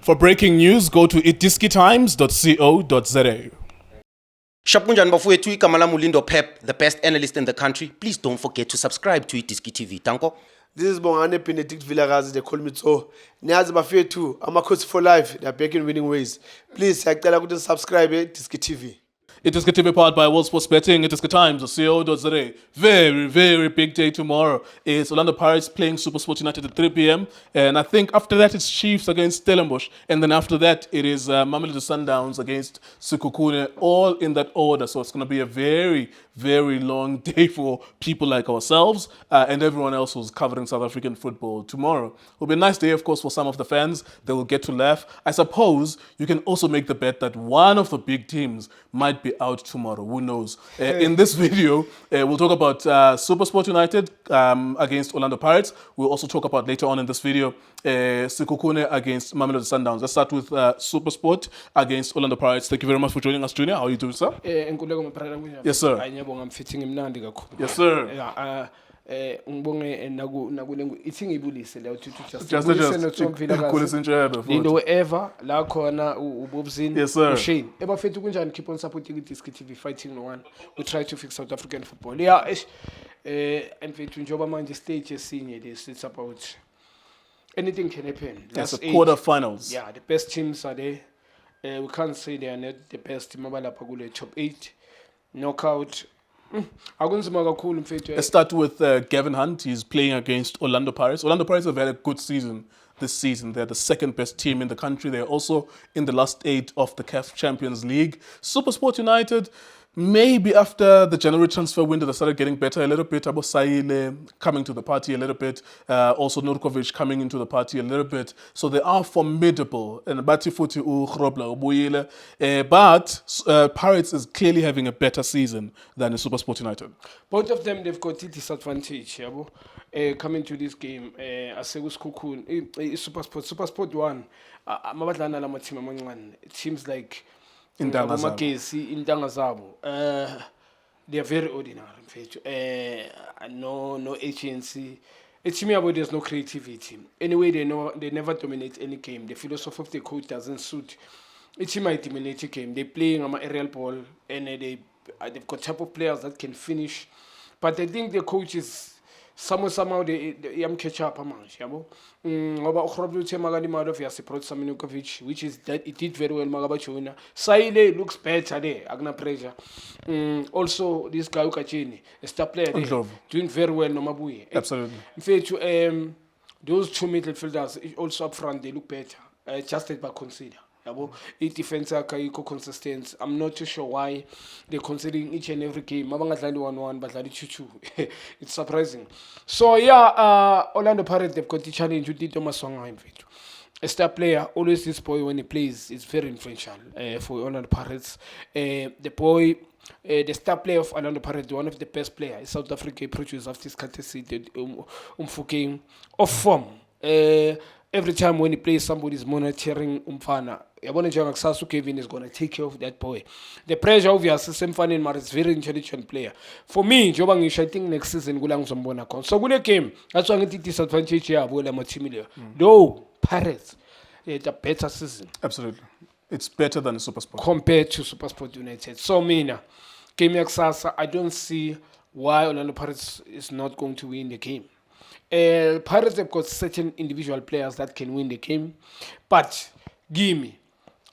For breaking news, go to itiskitimes.co.za. Shapunjan bafowethu igama lami uLindo Pep, the best analyst in the country. Please don't forget to subscribe to Itiski TV. Tanko. This is Bongane Benedict Vilakazi, they call me so. Niyazi bafowethu, Amakhosi for life, they are back in winning ways. Please, siyacela ukuthi subscribe Itiski TV. Itiski TV powered by World Sports Betting. itiskitimes.co.za. Very, very big day tomorrow. It's Orlando Pirates playing SuperSport United at 3 p.m. And I think after that it's Chiefs against Stellenbosch. And then after that it is Mamelodi Sundowns against Sekhukhune, all in that order. So it's going to be a very, very long day for people like ourselves and everyone else who's covering South African football tomorrow. It will be a nice day, of course, for some of the fans. They will get to laugh. I suppose you can also make the bet that one of the big teams might be out tomorrow. Who knows? In this video, we'll talk about SuperSport United against Orlando Pirates. We'll also talk about later on in this video Sekhukhune against Mamelodi Sundowns. Let's start with SuperSport against Orlando Pirates. Thank you very much for joining us, Junior. How are you doing, sir? Yes, sir. Yes, sir. Ngibonge nakulengu ithi ngibulise la uthi just Lindo ever la khona uBobzini Yes, sir. uShane ebafethu kunjani keep on supporting iDiski TV fighting no one we try to fix South African football and mfethu njoba manje stage esinye this it's about anything can happen. That's the quarterfinals. Yeah, the best teams are there. We can't say they are not the best team abalapha kule top 8 knockout. Akunzima kakhulu mfethu. Let's start with Gavin Hunt. He's playing against Orlando Pirates. Orlando Pirates have had a good season this season. They're the second best team in the country. They're also in the last 8 of the CAF Champions League. SuperSport United, maybe after the January transfer window, they started getting better a little bit. Abo Saile coming to the party a little bit. Also Nurkovic coming into the party a little bit. So they are formidable. And Bati Futi Ugrobla Ubuyile. But Pirates is clearly having a better season than SuperSport United. Both of them, they've got a disadvantage. Yabo. Coming to this game, Asegus Kukun, SuperSport 1, Mabadlana Lama team amancane. It seems like Intanga Zabo. They are very ordinary. No agency. It's me about there's no creativity. Anyway, they never dominate any game. The philosophy of the coach doesn't suit. It's me might dominate a game. They playing on aerial ball and they've got type of players that can finish. But I think the coach is somehow they catch up amongst yabo. Ngoba uGrobla uthe makalimali of yasipro Saminukovic, which is that it did very well magabachuna. Saile looks better there, agna pressure. Also this guy Ukachini, a star player there, doing very well no mabuye. Absolutely. In fact, those two midfielders also up front they look better. Just by consider. Each defense are consistent. I'm not too sure why they're considering each and every game. Mabangadlali 1-1, but like 2-2. It's surprising. So yeah, Orlando Pirates, they've got the challenge with Tito Maswanga. A star player, always this boy when he plays is very influential for Orlando Pirates. The boy, the star player of Orlando Pirates, one of the best players South Africa produced after this courtesy, Umfukeng of form. Every time when he plays, somebody's monitoring Umfana. Kevin is going to take care of that boy. The pressure obviously same fan in is very intelligent player. For me, I think next season gulang zombona kon. So good game. That's why I think disadvantage here bola matimilia. Though Pirates, it's a better season. Absolutely. It's better than SuperSport. Compared to SuperSport United. So Mina, game Yaksasa, I don't see why Orlando Pirates is not going to win the game. Pirates have got certain individual players that can win the game, but gimme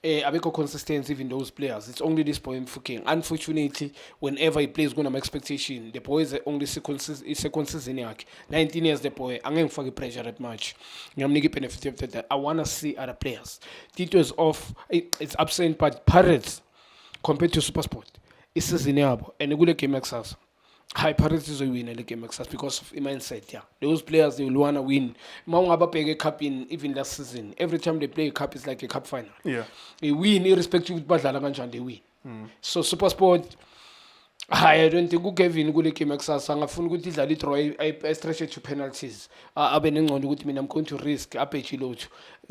a bit of consistency in those players. It's only this boy Mfukeng. Unfortunately, whenever he plays, going to expectation. The boy is only second season. 19 years, the boy. I'm going to pressure that much. I'm going to benefit of that. I want to see other players. Tito is off. It's absent, but Pirates compared to SuperSport, it's season and a good game access. High Pirates is a win in the game because of the mindset. Yeah, those players they will wanna win. Maungaba pay a cup in even last season. Every time they play a cup, it's like a cup final. Yeah, they win irrespective of Badla they win. So SuperSport, I don't think Kevin good game access. I'm going to I stretch it to penalties. I'm going to risk a page load.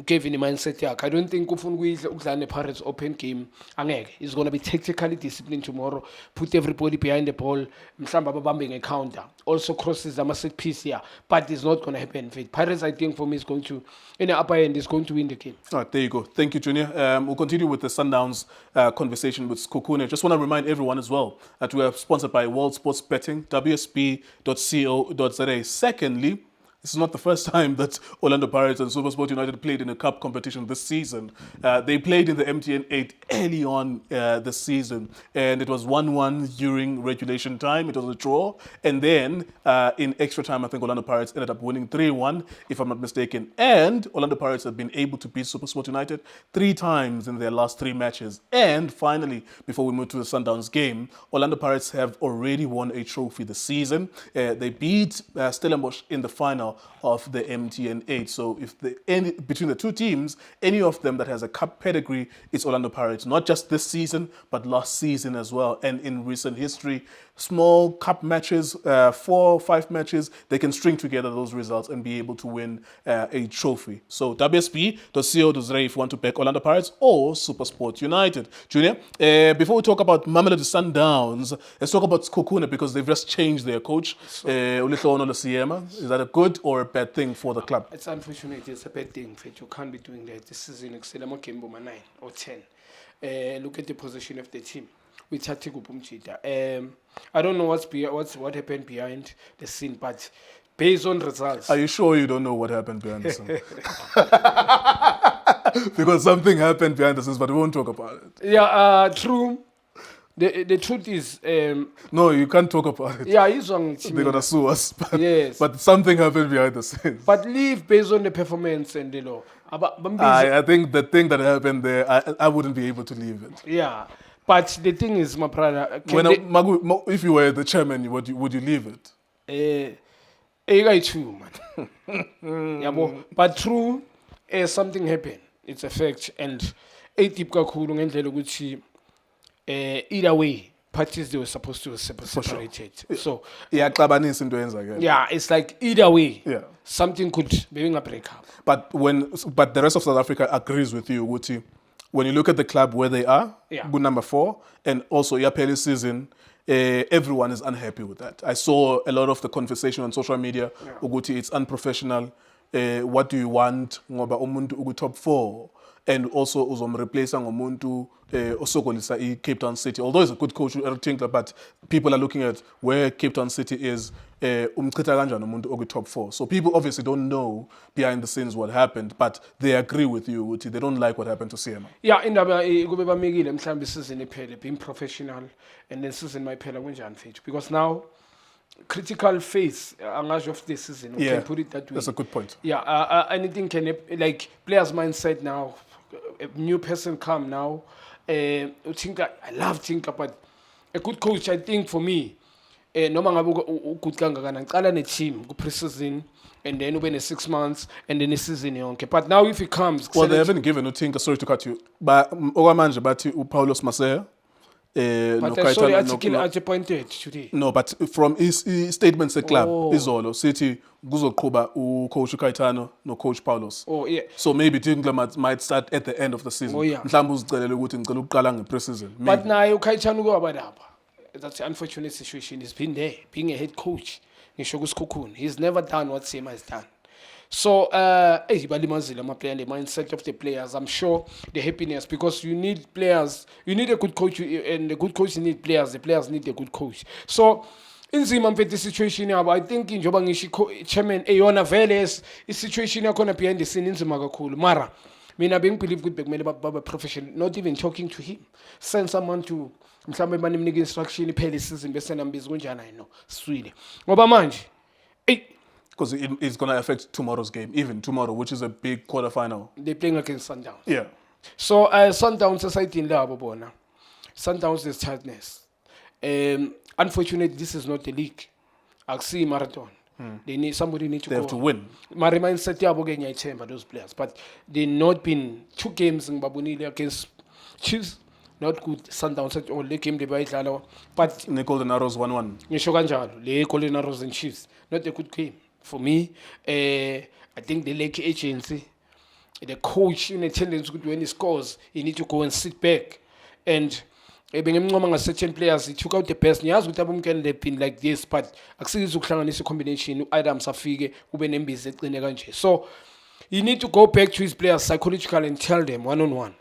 gave in mindset yakhe. I don't think ufuna ukudlala ne-Pirates open game angeke. He's going to be tactically disciplined tomorrow, put everybody behind the ball, mhlawumbe ababambe nge-counter, also crosses ama-set piece here, but it's not going to happen. Pirates, I think, for me, is going to, in the upper end, is going to win the game. All right, there you go. Thank you, Junior. We'll continue with the Sundowns conversation with Kukune. Just want to remind everyone as well that we are sponsored by World Sports Betting, WSB.co.za. Secondly, this is not the first time that Orlando Pirates and SuperSport United played in a cup competition this season. They played in the MTN 8 early on this season, and it was 1-1 during regulation time. It was a draw. And then in extra time, I think Orlando Pirates ended up winning 3-1, if I'm not mistaken. And Orlando Pirates have been able to beat SuperSport United 3 times in their last 3 matches. And finally, before we move to the Sundowns game, Orlando Pirates have already won a trophy this season. They beat Stellenbosch in the final of the MTN 8. So if between the two teams, any of them that has a cup pedigree is Orlando Pirates, not just this season, but last season as well. And in recent history, small cup matches, 4 or 5 matches, they can string together those results and be able to win a trophy. So WSB.co.za if you want to back Orlando Pirates or SuperSport United. Junior, before we talk about Mamelodi Sundowns, let's talk about Kukune because they've just changed their coach. Ulihlono Lesiema. Is that a good or a bad thing for the club? It's unfortunate. It's a bad thing. You can't be doing that. This season, Excelamo game 9 or 10. Look at the position of the team. With Tatiku Pumchita. I don't know what happened behind the scene, but based on results. Are you sure you don't know what happened behind the scenes? Because something happened behind the scenes, but we won't talk about it. Yeah, true. The truth is, no, you can't talk about it. yeah, he's wrong. They're gonna sue us. But, Yes. but something happened behind the scenes. But leave based on the performance and the law. I think the thing that happened there, I wouldn't be able to leave it. Yeah, but the thing is, my brother, If you were the chairman, would you leave it? true, man. Yeah, but true, something happened. It's a fact, and deep kakhulu ngendlela ukuthi either way, parties they were supposed to separate it. So yeah, it's like either way, yeah, something could be a break up. But the rest of South Africa agrees with you, Wuti. When you look at the club where they are, good number 4, and also Yapeli season, everyone is unhappy with that. I saw a lot of the conversation on social media. Uguti, it's unprofessional. What do you want? Ngoba umuntu ugu top 4. And also uzomreplace ngomuntu osokolisa Cape Town City. Although he's a good coach, Eric Tinkler, but people are looking at where Cape Town City is. Umchitha kanjani umuntu oku top 4. So people obviously don't know behind the scenes what happened, but they agree with you, Uti. They don't like what happened to CMA. Yeah, indaba kube bamikile mhlambe season iphele, being professional, and then season mayiphela kunjani mfethu, because now critical phase angasho of this season, we can put it that way. That's a good point. Yeah, anything can happen, like players mindset now, a new person come now, I love Tinker, but a good coach, I think for me, noma ngabe ugood kangakana ngicala ne-team ku-pre-season and then ube ne-6 months and then ne-season yonke, but now if he comes well, they haven't given uTinker, sorry to cut you, but okwamanje bathi uPaulos Maseya but I saw the article appointed today. No, but from his statements the club izolo sithi kuzoqhuba ucoach uKaitano no coach Paulos. Oh yeah. So maybe Tinkler might start at the end of the season. Mhlawumbe uzicelele ukuthi ngicela ukuqala nge-pre-season. But naye uKaitano kwabadapha. That's an unfortunate situation. He's been there, being a head coach. He's never done what Sema has done. So, balimazile ama-player, the mindset of the players. I'm sure the happiness, because you need players. You need a good coach, and the good coach need players. The players need a good coach. So, inzima mfethu situation yabo, I think njoba ngisho chairman eyona vele situation yakhona behind the scene inzima kakhulu. Mara mina bengibelieve ukuthi bekumele babe professional, not even talking to him. Send someone to mhlambe banimnika instruction iphele season bese nambiza kunjani no swile. Ngoba manje because it's going to affect tomorrow's game, even tomorrow, which is a big quarterfinal. They're playing against Sundowns. Yeah. So Sundowns society in labo bona. Sundowns is tiredness. Unfortunately, this is not the league. I see marathon. Somebody need to they go. Have to win. My mindset yabo ke ngiyayithemba those players, but they not been 2 games ngibabonile against Chiefs. Not good. Sundowns at all. Le game they bayidlala, but Golden Arrows 1-1. Ngisho kanjalo, le Golden Arrows and Chiefs, not a good game for me. I think the Lake agency the coach in attendance when he scores, he need to go and sit back. And bengemncoma certain players, he took out the best. Niyazi ukuthi abomkene they've been like this, but akusizi ukuhlanganisa combination u-Adams afike ube nembizi ecine kanje. So you need to go back to his players psychologically and tell them one-on-one.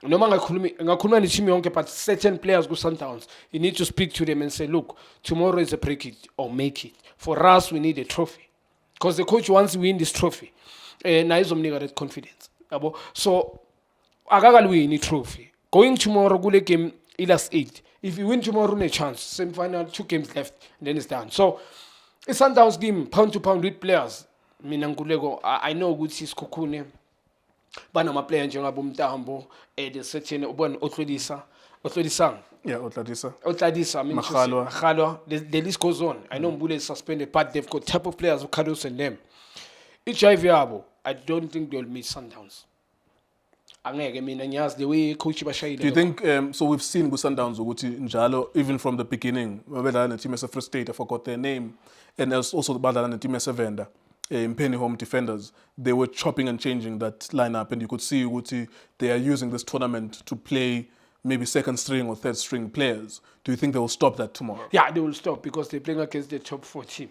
Noma ngakhuluma ne-team yonke, but certain players go Sundowns, you need to speak to them and say, look, tomorrow is a break it or make it. For us, we need a trophy. Because the coach wants to win this trophy. Na izomnika that confidence. Yabo? So, akakalwini i-trophy. Going tomorrow, kule game, last 8. If you win tomorrow, a chance. Semi-final, 2 games left, and then it's done. So, it's Sundowns game, pound to pound with players. Mina nguleko, I know ukuthi Sekhukhune banama player njengabo Mtambo, the certain ubona Otlodisang. Yeah, Otladisa. Otladisa, I mean, Maghalwa, the list goes on. I know Mbule is suspended, but they've got type of players, Kados and them. HIV Yabo, I don't think they'll meet Sundowns. Angeke mina ngiyazi the way coach bashayile. Do you think so? We've seen with Sundowns ukuthi njalo even from the beginning babedlala ne team as a Free State, I forgot their name, and also badlala ne team as a Venda, Penny Home Defenders. They were chopping and changing that lineup, and you could see ukuthi they are using this tournament to play maybe second string or third string players. Do you think they will stop that tomorrow? Yeah, they will stop because they're playing against the top 4 team.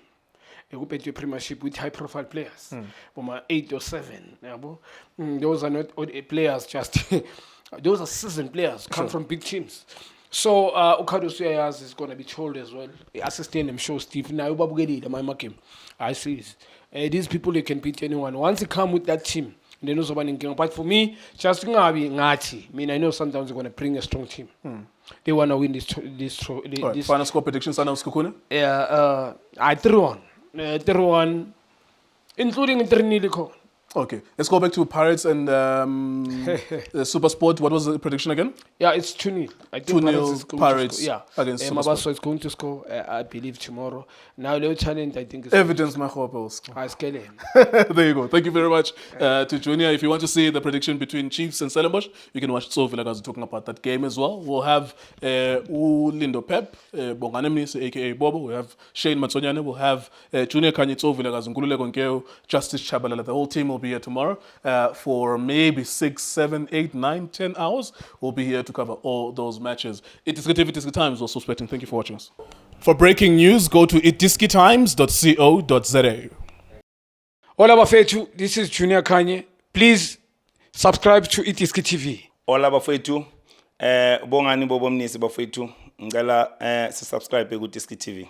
They will play Premiership with high-profile players, from 8 or 7. Those are not players, just those are seasoned players, come from big teams. So Okado Suyayaz is going to be told as well. Assistant, I'm sure Steve. Now I see it. These people, they can beat anyone. Once they come with that team, they know somebody can. But for me, just ngati. I mean, I know sometimes they're going to bring a strong team. They want to win this. Final score prediction, Sundowns Sekhukhune? Yeah, I 3-1, including 3-0. Okay, let's go back to Pirates and Super Sport. What was the prediction again? Yeah, it's 2-0. I think 2-0 Pirates yeah, against Super Sport. Mabaso is going to score, I believe, tomorrow. Now, the challenge, I think, is... Evidence, my hopes. I scale him. There you go. Thank you very much to Junior. If you want to see the prediction between Chiefs and Stellenbosch, you can watch Tso Vilakazi talking about that game as well. We'll have Lindo Pep, Bongane Mnisi, aka Bobo. We have Shane Matsonyane. We'll have Junior Kanye, Tso Vilakazi, Nkululeko Nkeo, Justice Chabalala. The whole team will be here tomorrow for maybe 6, 7, 8, 9, 10 hours. We'll be here to cover all those matches. It is good times also sweating. Thank you for watching us. For breaking news, go to itiskitimes.co.za. Hola bafethu, this is Junior Kanye. Please subscribe to Itiski TV. Hola bafethu, bongani bobo mnisi bafethu, ngicela subscribe ku Itiski TV.